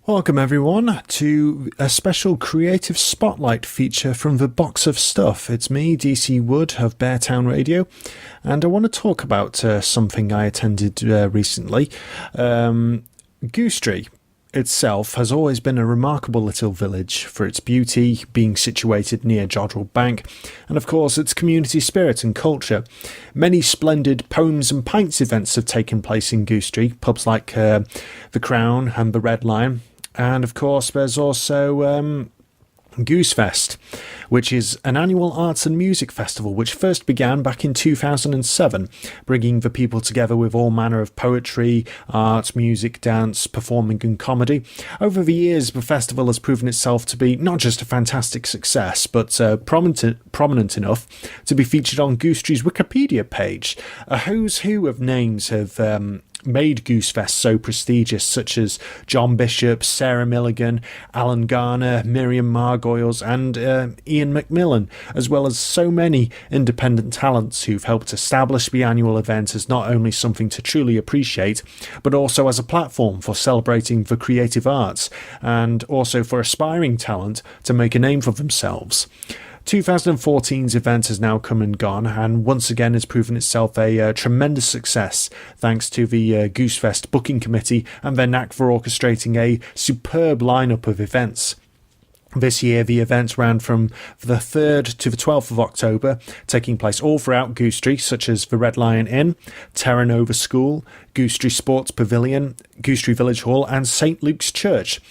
Welcome everyone to a special creative spotlight feature from the Box of Stuff. It's me, DC Wood of Beartown Radio, and I want to talk about something I attended recently. Goostrey itself has always been a remarkable little village for its beauty, being situated near Jodrell Bank, and of course its community spirit and culture. Many splendid Poems and Pints events have taken place in Goostrey, pubs like the Crown and the Red Lion. And of course there's also Goosfest, which is an annual arts and music festival which first began back in 2007, bringing the people together with all manner of poetry, art, music, dance, performing and comedy. Over the years, the festival has proven itself to be not just a fantastic success, but prominent enough to be featured on Goostrey's Wikipedia page. A who's who of names have made Goosefest so prestigious, such as John Bishop, Sarah Milligan, Alan Garner, Miriam Margoyles and Ian Macmillan, as well as so many independent talents who've helped establish the annual event as not only something to truly appreciate, but also as a platform for celebrating the creative arts and also for aspiring talent to make a name for themselves. 2014's event has now come and gone, and once again has proven itself a tremendous success thanks to the Goosefest booking committee and their knack for orchestrating a superb lineup of events. This year, the events ran from the 3rd to the 12th of October, taking place all throughout Goostrey, such as the Red Lion Inn, Terra Nova School, Goostrey Sports Pavilion, Goostrey Village Hall and St Luke's Church.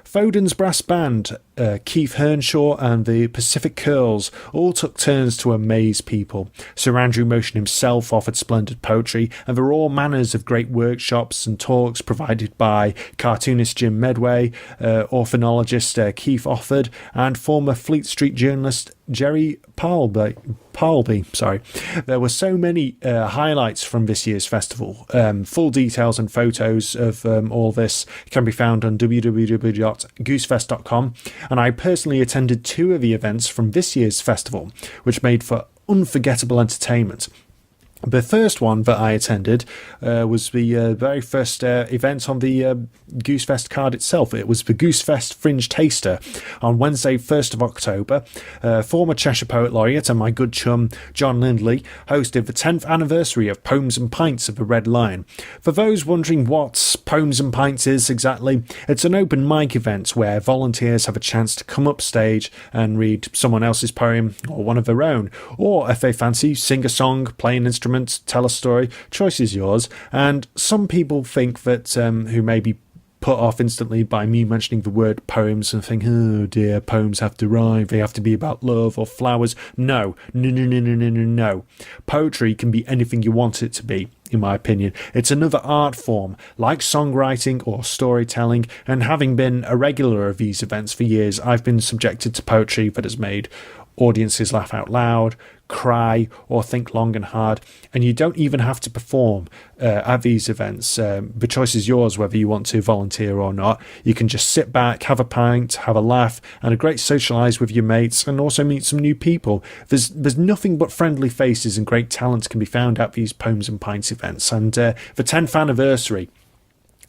Foden's brass band, Keith Hernshaw and the Pacific Curls all took turns to amaze people. Sir Andrew Motion himself offered splendid poetry, and there were all manners of great workshops and talks provided by cartoonist Jim Medway, orphanologist Keith Offord, and former Fleet Street journalist Jerry Palby. There were so many highlights from this year's festival. Full details and photos of all this can be found on www.goosefest.com, and I personally attended 2 of the events from this year's festival, which made for unforgettable entertainment. The first one that I attended was the very first event on the Goosefest card itself. It was the Goosefest Fringe Taster on Wednesday 1st of October. Former Cheshire Poet Laureate and my good chum John Lindley hosted the 10th anniversary of Poems and Pints of the Red Lion. For those wondering what Poems and Pints is exactly, it's an open mic event where volunteers have a chance to come up stage and read someone else's poem or one of their own, or if they fancy, sing a song, play an instrument, tell a story. Choice is yours. And some people think that who may be put off instantly by me mentioning the word poems and think, oh dear, poems have to rhyme, they have to be about love or flowers. No. Poetry can be anything you want it to be, in my opinion. It's another art form, like songwriting or storytelling, and having been a regular of these events for years, I've been subjected to poetry that has made audiences laugh out loud, cry or think long and hard, and you don't even have to perform at these events. The choice is yours whether you want to volunteer or not. You can just sit back, have a pint, have a laugh and a great socialise with your mates, and also meet some new people. There's nothing but friendly faces and great talent can be found at these Poems and Pints events, and the 10th anniversary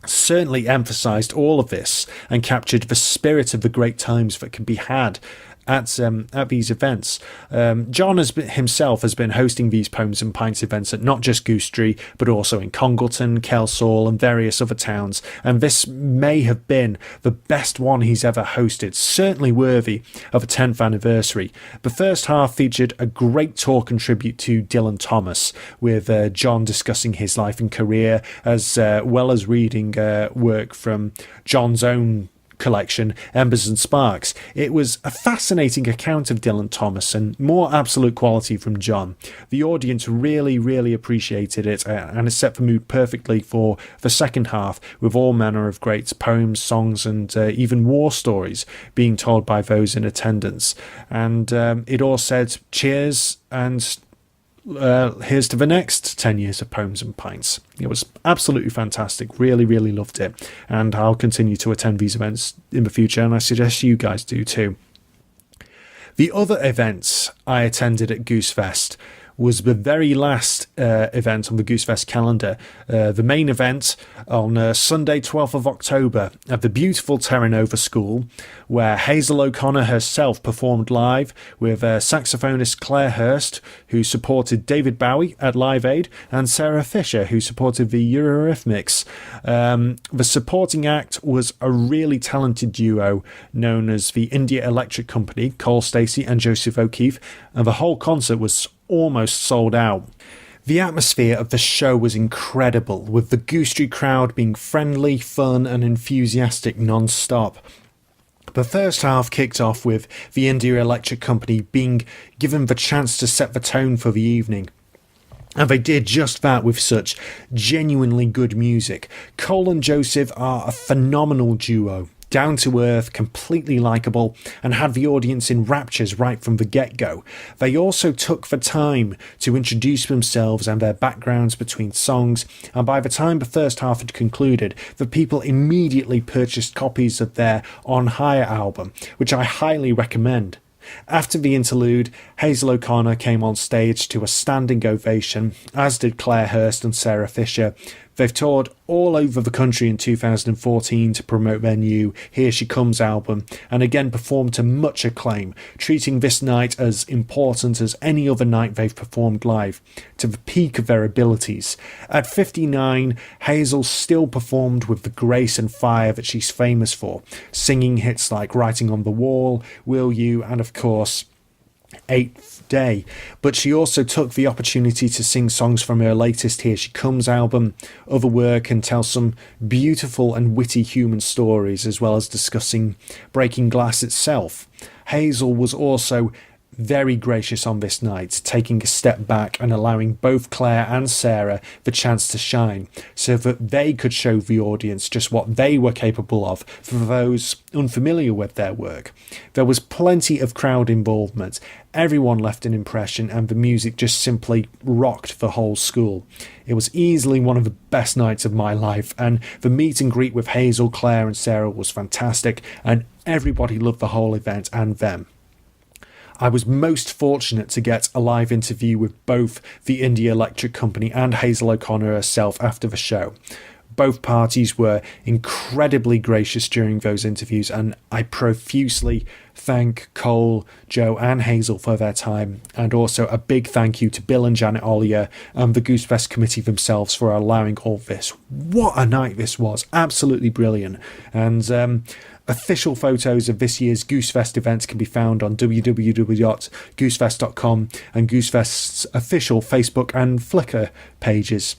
certainly emphasised all of this and captured the spirit of the great times that can be had at these events. John himself has been hosting these Poems and Pints events at not just Goostrey, but also in Congleton, Kelsall and various other towns, and this may have been the best one he's ever hosted, certainly worthy of a 10th anniversary. The first half featured a great talk and tribute to Dylan Thomas, with John discussing his life and career, as well as reading work from John's own collection, Embers and Sparks. It was a fascinating account of Dylan Thomas and more absolute quality from John. The audience really appreciated it, and it set the mood perfectly for the second half, with all manner of great poems, songs and even war stories being told by those in attendance. And it all said cheers and here's to the next 10 years of Poems and Pints. It was absolutely fantastic. Really loved it, and I'll continue to attend these events in the future, and I suggest you guys do too. The other events I attended at Goosefest was the very last event on the Goosefest calendar. The main event on Sunday 12th of October at the beautiful Terra Nova School, where Hazel O'Connor herself performed live with saxophonist Clare Hirst, who supported David Bowie at Live Aid, and Sarah Fisher, who supported the Eurythmics. The supporting act was a really talented duo known as the India Electric Company, Cole Stacey and Joseph O'Keefe, and the whole concert was almost sold out. The atmosphere of the show was incredible, with the Goostrey crowd being friendly, fun and enthusiastic non-stop. The first half kicked off with the India Electric Company being given the chance to set the tone for the evening. And they did just that with such genuinely good music. Cole and Joseph are a phenomenal duo, down to earth, completely likeable, and had the audience in raptures right from the get-go. They also took the time to introduce themselves and their backgrounds between songs, and by the time the first half had concluded, the people immediately purchased copies of their On Hire album, which I highly recommend. After the interlude, Hazel O'Connor came on stage to a standing ovation, as did Clare Hirst and Sarah Fisher. They've toured all over the country in 2014 to promote their new Here She Comes album, and again performed to much acclaim, treating this night as important as any other night they've performed live, to the peak of their abilities. At 59, Hazel still performed with the grace and fire that she's famous for, singing hits like Writing on the Wall, Will You, and of course, Eighth Day. But she also took the opportunity to sing songs from her latest Here She Comes album, other work, and tell some beautiful and witty human stories, as well as discussing Breaking Glass itself. Hazel was also very gracious on this night, taking a step back and allowing both Clare and Sarah the chance to shine, so that they could show the audience just what they were capable of for those unfamiliar with their work. There was plenty of crowd involvement, everyone left an impression, and the music just simply rocked the whole school. It was easily one of the best nights of my life, and the meet and greet with Hazel, Clare and Sarah was fantastic, and everybody loved the whole event and them. I was most fortunate to get a live interview with both the India Electric Company and Hazel O'Connor herself after the show. Both parties were incredibly gracious during those interviews, and I profusely thank Cole, Joe and Hazel for their time, and also a big thank you to Bill and Janet Ollier and the Goosefest committee themselves for allowing all this. What a night this was, absolutely brilliant. And official photos of this year's Goosefest events can be found on www.goosefest.com and Goosefest's official Facebook and Flickr pages.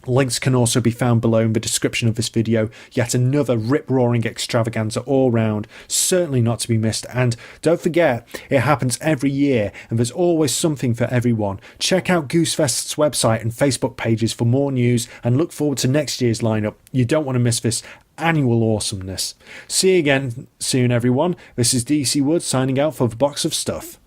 Links can also be found below in the description of this video. Yet another rip-roaring extravaganza all round, certainly not to be missed. And don't forget, it happens every year and there's always something for everyone. Check out Goosefest's website and Facebook pages for more news, and look forward to next year's lineup. You don't want to miss this annual awesomeness. See you again soon, everyone. This is DC Wood signing out for The Box of Stuff.